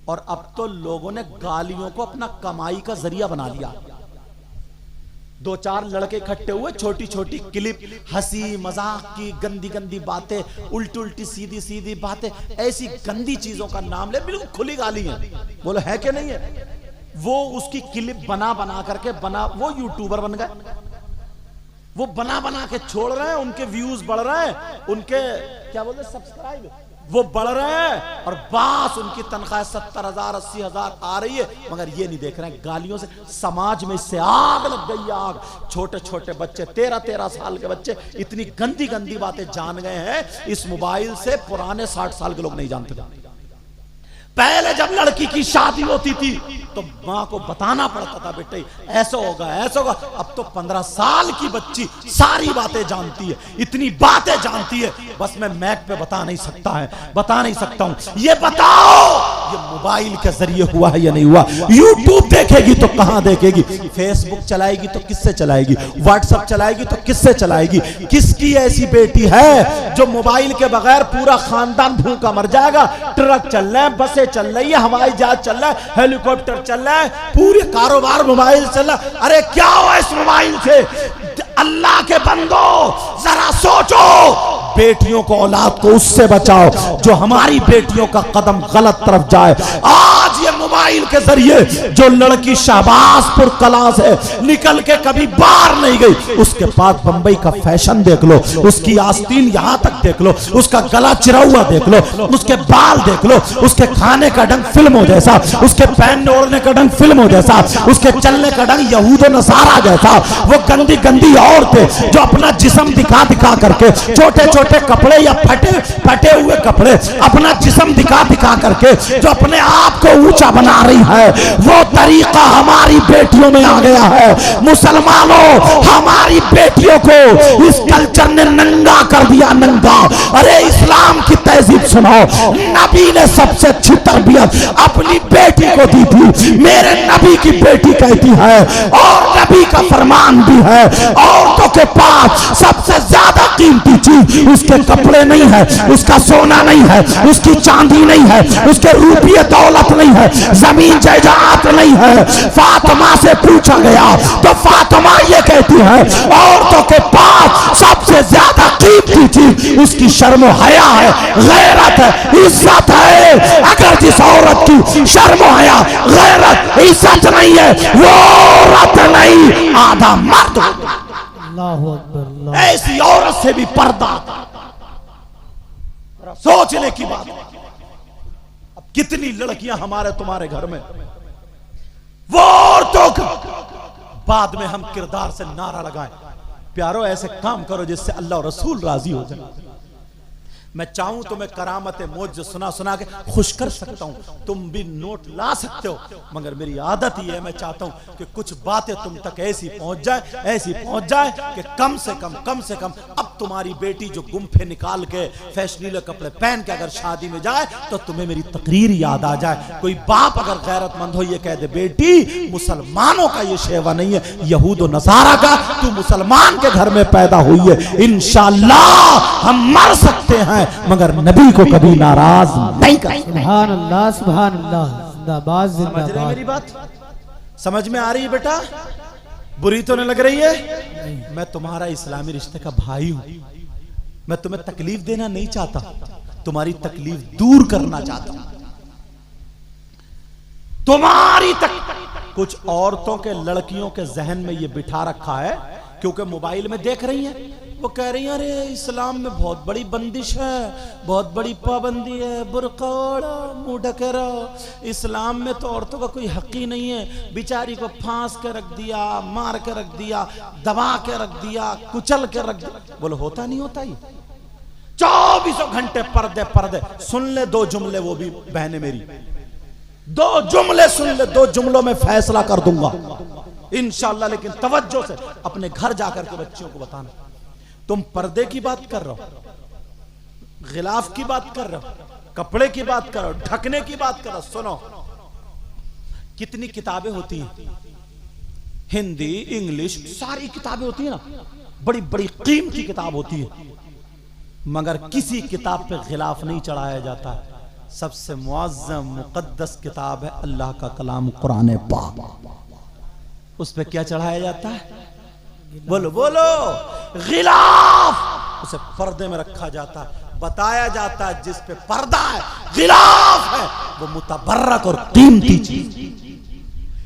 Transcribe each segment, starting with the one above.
और अब तो लोगों ने गालियों को अपना कमाई का जरिया बना लिया। दो चार लड़के इकट्ठे हुए, छोटी छोटी क्लिप, हंसी मजाक की गंदी गंदी बातें, उल्टी उल्टी सीधी सीधी बातें, ऐसी गंदी चीजों का नाम ले, बिल्कुल खुली गाली है। बोलो है कि नहीं है? वो उसकी क्लिप बना बना करके वो यूट्यूबर बन गए। वो बना बना के छोड़ रहे हैं, उनके व्यूज बढ़ रहे हैं, उनके क्या बोलते सब्सक्राइब वो बढ़ रहे हैं, और बस उनकी तनख्वाह 70,000 80,000 आ रही है, मगर ये नहीं देख रहे हैं गालियों से समाज में इससे आग लग गई, आग। छोटे छोटे बच्चे 13-13 साल के बच्चे इतनी गंदी गंदी बातें जान गए हैं इस मोबाइल से, पुराने 60 साल के लोग नहीं जानते। पहले जब लड़की की शादी होती थी तो मां को बताना पड़ता था, बेटे ऐसा होगा ऐसा होगा। अब तो 15 साल की बच्ची सारी बातें जानती है, इतनी बातें जानती है, बस मैं मैक पे बता नहीं सकता हूं। ये बताओ ये मोबाइल के जरिए हुआ है या नहीं हुआ? यूट्यूब देखेगी तो कहां देखेगी? फेसबुक चलाएगी तो किससे चलाएगी? व्हाट्सएप चलाएगी तो किससे चलाएगी? किसकी ऐसी बेटी है जो मोबाइल के बगैर पूरा खानदान भूखा मर जाएगा? ट्रक चल रहे हैं, बसें चल रही है, हवाई जहाज चल रहा है, हेलीकॉप्टर चल रहा है, पूरे कारोबार मोबाइल चल रहा है। अरे क्या हुआ इस मोबाइल से? अल्लाह के बंदो जरा सोचो, बेटियों को औलाद को उससे बचाओ जो हमारी बेटियों का कदम गलत तरफ जाए। आज ये मोबाइल के जरिए जो लड़की शाहबाजपुर कला से निकल के कभी बाहर नहीं गई, उसके बाद बंबई का फैशन देख लो, उसकी आस्तीन यहां तक देख लो, उसका गला चिरा हुआ देख लो, उसके बाल देख लो, उसके खाने का ढंग फिल्मों जैसा, उसके पहनने ओढ़ने का ढंग फिल्मों जैसा, उसके चलने का ढंग यहूद नसारा जैसा। वो गंदी गंदी औरतें जो अपना जिस्म दिखा दिखा करके, छोटे छोटे कपड़े या फटे हुए कपड़े, अपना जिस्म दिखा दिखा करके जो अपने आप को ऊंचा बना रही है, वो तरीका हमारी बेटियों में आ गया है। मुसलमानों, हमारी बेटियों को इस कल्चर ने नंगा कर दिया, नंगा। अरे इस्लाम की तहजीब सुनो, नबी ने सबसे अच्छी तरबियत अपनी बेटी को दी थी। मेरे नबी की बेटी कहती है, और नबी का फरमान भी है, औरतों के पास सबसे ज्यादा कीमती चीज उसके कपड़े नहीं है, उसका सोना नहीं है, उसकी चांदी नहीं है, उसके रुपये दौलत नहीं है, जमीन जायदाद नहीं है। फातिमा से पूछा गया तो फातिमा ये कहती है, औरतों के पास सबसे ज्यादा कीमती चीज उसकी शर्म हया है, गैरत है, इज्जत है। अगर जिस औरत की शर्म हया, गैरत, इज्जत नहीं है, वो औरत नहीं, आधा मर्द होगा। ऐसी औरत से भी पर्दा, सोचने की बात। अब कितनी लड़कियां हमारे तुम्हारे घर में, वो औरतों का बाद में हम किरदार से नारा लगाएं, प्यारो ऐसे काम करो जिससे अल्लाह और रसूल राजी हो जाए। मैं चाहूं तो मैं करामत मौज सुना सुना के खुश कर सकता हूं, तुम भी नोट ला सकते हो, मगर मेरी आदत ही है, मैं चाहता हूं कि कुछ बातें तुम तक ऐसी पहुंच जाए कि कम से कम अब तुम्हारी बेटी जो गुम्फे निकाल के फैशनीले कपड़े पहन के अगर शादी में जाए तो तुम्हें मेरी तकरीर याद आ जाए। कोई बाप अगर गैरतमंद हो ये कह दे, बेटी मुसलमानों का ये शेवा नहीं है, यहूद और नसारा का, तू मुसलमान के घर में पैदा हुई है, इंशाअल्लाह हम मर सकते हैं मगर नबी को कभी नाराज नहीं कर। सुभान अल्लाह, सुभान अल्लाह, जिंदाबाद जिंदाबाद। मेरी बात समझ में आ रही है बेटा? बुरी तो नहीं लग रही है? मैं तुम्हारा इस्लामी रिश्ते का भाई हूं, मैं तुम्हें तकलीफ देना नहीं चाहता, तुम्हारी तकलीफ दूर करना चाहता हूं। तुम्हारी कुछ औरतों के, लड़कियों के जहन में ये बिठा रखा है क्योंकि मोबाइल में देख रही हैं, वो कह रही हैं अरे इस्लाम में बहुत बड़ी बंदिश है, बहुत बड़ी पाबंदी है, बुर्का ओढ़ो, मुंह ढके रहो, इस्लाम में तो औरतों का कोई हक ही नहीं है। बेचारी को फांस के रख दिया, मार के रख दिया, दबा के रख दिया, कुचल के रख दिया। बोलो होता नहीं होता ही? 24 घंटे पर्दे। सुन ले 2 जुमले, वो भी बहने मेरी, 2 जुमले सुन ले, 2 जुमलों में फैसला कर दूंगा इंशाअल्लाह। लेकिन तवज्जो से अपने घर जाकर के बच्चियों को बताना। तुम पर्दे की बात कर रहे हो, गिलाफ की बात कर रहे हो, कपड़े की बात कर रहे हो, ढकने की बात कर रहे हो। सुनो, कितनी किताबें होती हैं, हिंदी, इंग्लिश, सारी किताबें होती है ना, बड़ी बड़ी कीमती किताब होती है, मगर किसी किताब पे गिलाफ नहीं चढ़ाया जाता। सबसे मुअज़्ज़म मुक़द्दस किताब है अल्लाह का कलाम कुरान पाक। उस पे क्या चढ़ाया जाता है? बोलो बोलो, गिलाफ। उसे पर्दे में रखा जाता है, बताया जाता है जिस पे पर्दा है, गिलाफ है, वो मुतबर्रक और कीमती चीज।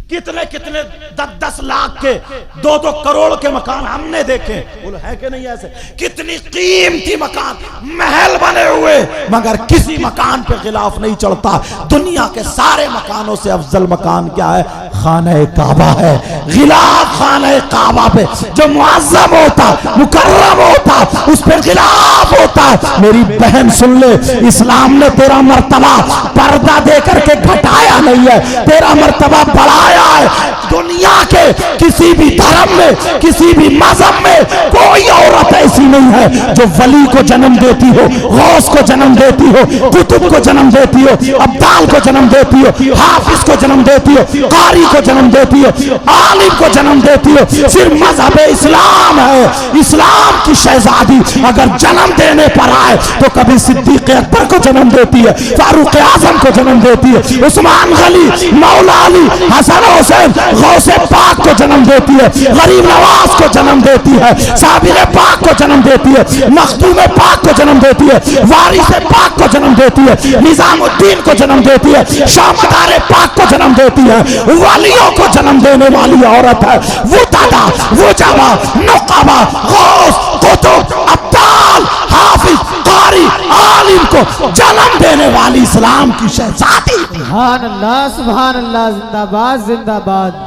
कितने कितने 10-10 लाख के 2-2 करोड़ के मकान हमने देखे, बोलो है कि नहीं ऐसे? कितनी कीमती मकान, महल बने हुए, मगर किसी मकान पे गिलाफ नहीं चढ़ता। दुनिया के सारे मकानों से अफजल मकान क्या है? खाना काबा है। गिलाफ खाना काबा पे जो मुअज़्ज़म होता, मुकर्रम होता, उस पे गिलाफ होता। मेरी बहन सुन ले, इस्लाम ने तेरा मर्तबा पर्दा दे करके घटाया नहीं है, तेरा मर्तबा बढ़ाया है। दुनिया के किसी भी धर्म में, किसी भी मजहब में कोई औरत ऐसी नहीं है जो वली को जन्म देती हो, गौस को जन्म देती हो, कुतुब को जन्म देती हो, अब्दाल को जन्म देती हो, हाफिज को जन्म देती हो, कारी को जन्म देती हो, आलिम को जन्म देती हो। सिर्फ मजहब इस्लाम है। इस्लाम की शहजादी अगर जन्म देने पर आए तो कभी सिद्दीक अकबर को जन्म देती है, फारूक आजम को जन्म देती है, उस्मान गनी, मौला अली, हसन हुसैन, गौसे पाक को जन्म देती है, गरीब नवाज को जन्म देती है, साबिर पाक को जन्म देती है, मखदूम पाक को जन्म देती है, वारिस पाक को जन्म देती है, निजामुद्दीन को जन्म देती है, शामदार पाक को जन्म देती है। वालियों को जन्म देने वाली औरत है। वो दादा, वो जावा, नुकाबा, गौस, कुतुब, अब्दाल, हाफिज, कारी, आलिम को जन्म देने वाली इस्लाम की शहजादी। सुभान अल्लाह, सुभान अल्लाह, जिंदाबाद जिंदाबाद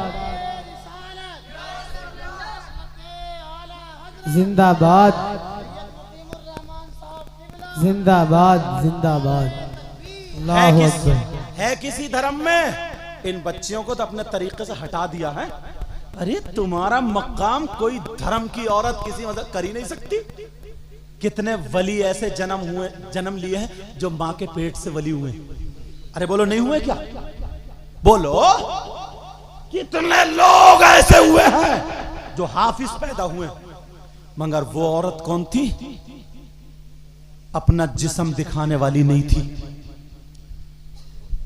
जिंदाबाद जिंदाबाद जिंदाबाद। अल्लाहु अकबर। है किसी धर्म में? इन बच्चियों को तो अपने तरीके से हटा दिया है। अरे तुम्हारा मकाम कोई धर्म की औरत किसी मतलब कर ही नहीं सकती। कितने वली ऐसे जन्म लिए हैं जो मां के पेट से वली हुए। अरे बोलो नहीं हुए क्या? बोलो, कितने लोग ऐसे हुए हैं जो हाफिज पैदा हुए, मगर वो औरत कौन थी? अपना जिस्म दिखाने वाली नहीं थी।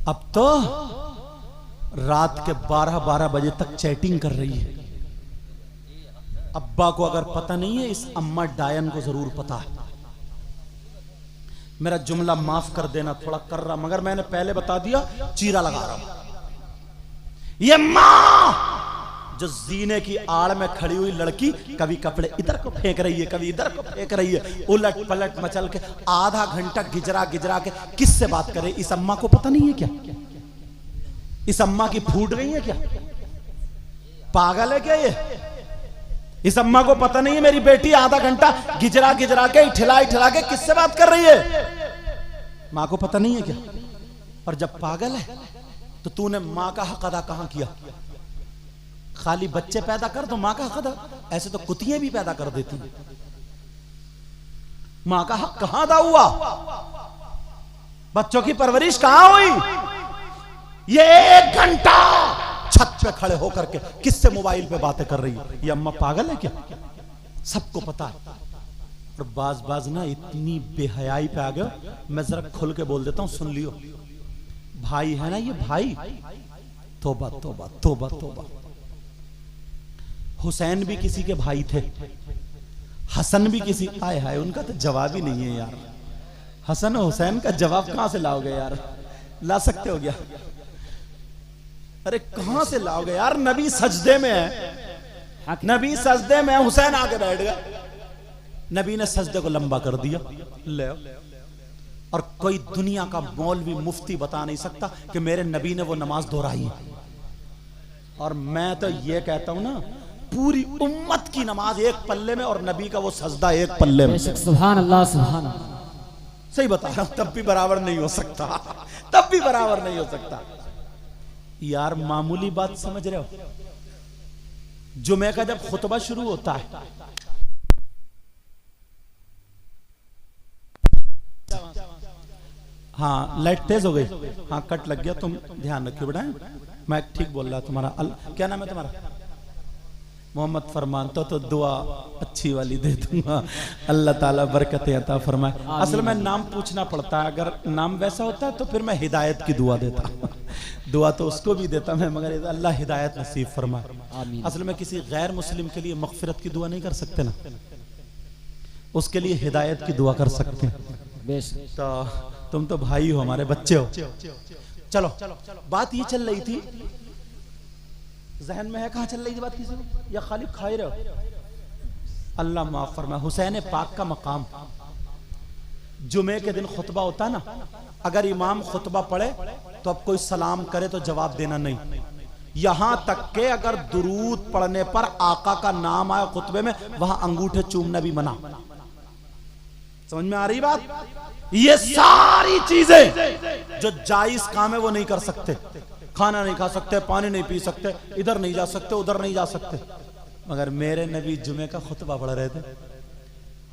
अब तो रात के 12-12 बजे तक चैटिंग कर रही है। अब्बा को अगर पता नहीं है, इस अम्मा डायन को जरूर पता है। मेरा जुमला माफ कर देना, थोड़ा कर रहा, मगर मैंने पहले बता दिया, चीरा लगा रहा हूं। ये मां जो जीने की आड़ में खड़ी हुई लड़की कभी कपड़े इधर को फेंक रही है, कभी इधर को फेंक रही है, उलट पलट मचल के आधा घंटा गिजरा गिजरा के किससे बात करे? इस अम्मा को पता नहीं है क्या? इस अम्मा की फूट गई है क्या? पागल है क्या ये? इस अम्मा को पता नहीं है मेरी बेटी आधा घंटा गिजरा गिजरा के ठिला के किससे बात कर रही है? मां को पता नहीं है क्या? और जब पागल है तो तूने मां का हक अदा कहां किया? खाली बच्चे पैदा कर तो मां का हक अदा, ऐसे तो कुतियां भी पैदा कर देती हैं। मां का हक कहां अदा हुआ? बच्चों की परवरिश कहां हुई? ये 1 घंटा छत पे खड़े होकर के किससे मोबाइल पे बातें कर रही है? ये अम्मा पागल है क्या? सबको पता है। और बाज ना इतनी बेहयाई पे आ गए, मैं जरा खुल के बोल देता हूं, सुन लियो। भाई है ना ये भाई, तौबा तौबा तौबा तौबा। हुसैन भी किसी के भाई थे, हसन भी किसी, आए हाय उनका तो जवाब ही नहीं है यार। हसन और हुसैन का जवाब कहां से लाओगे यार? ला सकते हो क्या? अरे कहां से लाओगे यार? नबी सजदे में है, नबी सजदे में है, हुसैन आके बैठ गया, नबी ने सजदे को लंबा कर दिया। ले और कोई दुनिया का मौलवी मुफ्ती बता नहीं सकता कि मेरे नबी ने वो नमाज दोहराई है। और मैं तो ये कहता हूं ना, पूरी उम्मत की नमाज एक पल्ले में और नबी का वो सजदा एक पल्ले में। सुभान अल्लाह, सुभान अल्लाह। सही बता रहा हूं, तब भी बराबर नहीं हो सकता, तब भी बराबर नहीं हो सकता यार। मामूली बात समझ रहे हो? जुमे का जब खुतबा शुरू होता है, हाँ लाइट तेज हो गई, हाँ कट लग गया, तुम ध्यान रखियो बेटा। मैं ठीक बोल रहा तुम्हारा क्या नाम है तुम्हारा? मोहम्मद फरमानता तो दुआ अच्छी वाली दे दूंगा, अल्लाह ताला बरकतें अता फरमाए। असल में नाम पूछना पड़ता है, अगर नाम वैसा होता है तो फिर मैं हिदायत की दुआ देता। दुआ तो उसको भी देता मैं, मगर अल्लाह हिदायत नसीब फरमाए। असल में किसी गैर मुस्लिम के लिए मगफिरत की दुआ नहीं कर सकते ना, उसके लिए हिदायत की दुआ कर सकते हैं। तो तुम तो भाई हो, हमारे बच्चे हो। चलो बात ये चल रही थी, जहन में है कहां चल रही थी बात, किसी को या खाली खाए रहो? अल्लाह माफ फरमाए। हुसैन पाक का मकाम, जुमे के दिन खुतबा होता है ना, अगर इमाम खुतबा पढ़े तो अब कोई सलाम करे तो जवाब देना नहीं, यहां तक के अगर दुरूद पढ़ने पर आका का नाम आया खुतबे में, वहां अंगूठे चूमना भी मना। समझ में आ रही बात? ये सारी चीजें जो जायज काम है वो नहीं कर सकते। खाना नहीं खा सकते, पानी नहीं पी सकते, इधर नहीं जा सकते, उधर नहीं जा सकते। मगर मेरे नबी जुमे का खुतबा पढ़ रहे थे,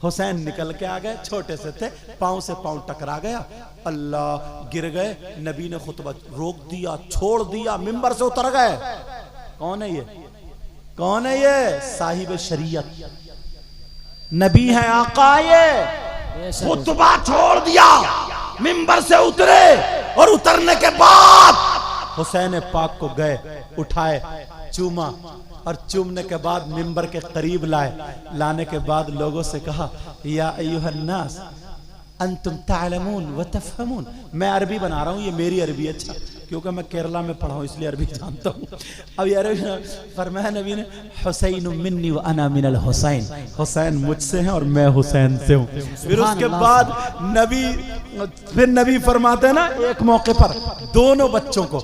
हुसैन निकल के आ गए, छोटे से थे, पांव से पांव टकरा गया, अल्लाह गिर गए, नबी ने खुतबा रोक दिया, छोड़ दिया, मिंबर से उतर गए। कौन है ये? कौन है ये? साहिब शरीयत नबी है, आका। ये खुतबा छोड़ दिया, मिंबर से उतरे, और उतरने के बाद हुसैन पाक को गए, उठाए, चूमा, और चूमने के बाद मिंबर के करीब लाए। लाने के बाद लोगों से कहा, या अय्युहन्नास अंतुम तालमून व तफहमून। मैं अरबी बना रहा हूँ, ये मेरी अरबी है, अच्छा क्योंकि मैं केरला में पढ़ा हूँ इसलिए अरबी जानता हूँ। अब ये अरबी फरमाया नबी ने, हुसैन मिन्नी व अना मिनल हुसैन, हुसैन मुझसे हैं और मैं हुसैन से हूँ। फिर उसके बाद नबी फरमाते हैं ना, एक मौके पर दोनों बच्चों को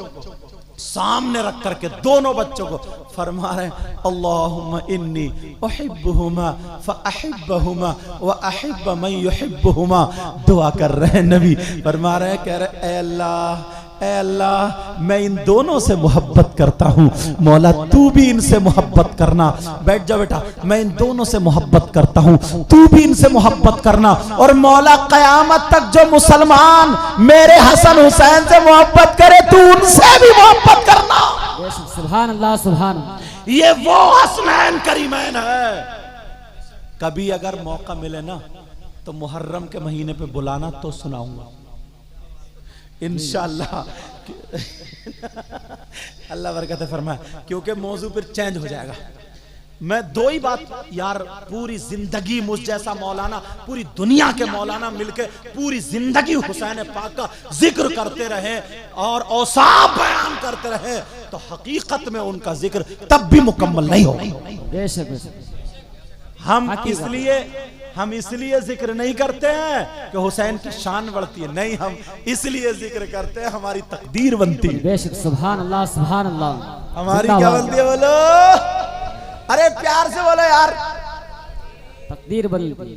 सामने रख करके, दोनों बच्चों को फरमा रहे हैं, अल्लाहुम्मा इन्नी उहिब्बुहुमा फअहिब्बहुमा व अहिब्ब मन युहिब्बुहुमा। दुआ कर रहे हैं नबी, फरमा रहे हैं, कह रहे ऐ अल्लाह, ऐ अल्लाह, मैं इन दोनों से मोहब्बत करता हूँ, मौला तू भी इनसे मोहब्बत करना। बैठ जा बेटा, मैं इन दोनों से मोहब्बत करता हूँ, तू भी इनसे मोहब्बत करना, और मौला कयामत तक जो मुसलमान मेरे हसन हुसैन से मोहब्बत करे, तू उनसे भी मोहब्बत करना। सुभान अल्लाह, सुभान अल्लाह। ये वो हसनैन करीमैन है। कभी अगर मौका मिले ना तो मुहर्रम के महीने पे बुलाना, तो सुनाऊंगा इंशाअल्लाह। अल्लाह बरकत फरमाए, क्योंकि मौजू फिर चेंज हो जाएगा। मैं दो ही बात यार, पूरी जिंदगी मुझ जैसा मौलाना, पूरी दुनिया के मौलाना मिलके पूरी जिंदगी हुसैन पाक का जिक्र करते रहे और औसाफ बयान करते रहे, तो हकीकत में उनका जिक्र तब भी मुकम्मल नहीं होगा। हम इसलिए जिक्र नहीं करते हैं कि हुसैन की शान बढ़ती है, नहीं, हम इसलिए जिक्र करते हैं हमारी तकदीर बनती है। बेशक, सुभान अल्लाह, सुभान अल्लाह। हमारी क्या बनती है? बोलो, अरे प्यार से बोलो यार। तकदीर बनती है।